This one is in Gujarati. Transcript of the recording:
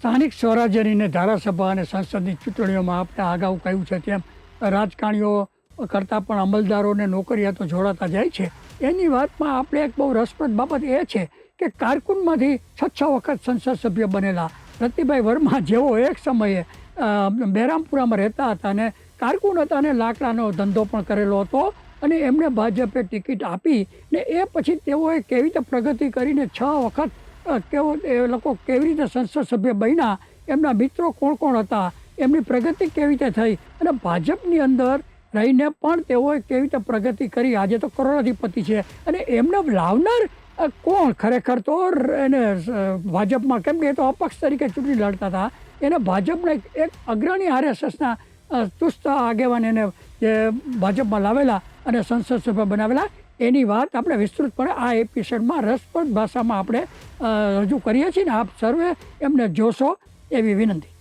સ્થાનિક સ્વરાજ્યની ને ધારાસભા અને સંસદની ચૂંટણીઓમાં આપણે અગાઉ કહ્યું છે તેમ રાજકારણીઓ કરતાં પણ અમલદારોને નોકરિયાતો જોડાતા જાય છે. એની વાતમાં આપણે એક બહુ રસપ્રદ બાબત એ છે કે કારકુનમાંથી 6 વખત સંસદ સભ્ય બનેલા રતિભાઈ વર્મા જેવો એક સમયે બહેરામપુરામાં રહેતા હતા અને કારકુન હતા અને લાકડાનો ધંધો પણ કરેલો હતો અને એમને ભાજપે ટિકિટ આપી ને એ પછી તેઓએ કેવી રીતે પ્રગતિ કરીને 6 વખત એ લોકો કેવી રીતે સંસદ સભ્ય બન્યા, એમના મિત્રો કોણ કોણ હતા, એમની પ્રગતિ કેવી રીતે થઈ અને ભાજપની અંદર રહીને પણ તેઓએ કેવી રીતે પ્રગતિ કરી. આજે તો કરોડાધિપતિ છે અને એમને લાવનાર કોણ ખરેખર તો એને ભાજપમાં, કેમ કે એ તો અપક્ષ તરીકે ચૂંટણી લડતા હતા, એને ભાજપના એક અગ્રણી RSSના ચુસ્ત આગેવાન એને જે ભાજપમાં લાવેલા અને સંસદ સભ્ય બનાવેલા, એની વાત આપણે વિસ્તૃતપણે આ એપિસોડમાં રસપ્રદ ભાષામાં આપણે રજૂ કરીએ છીએ ને આપ સર્વે એમને જોશો એવી વિનંતી.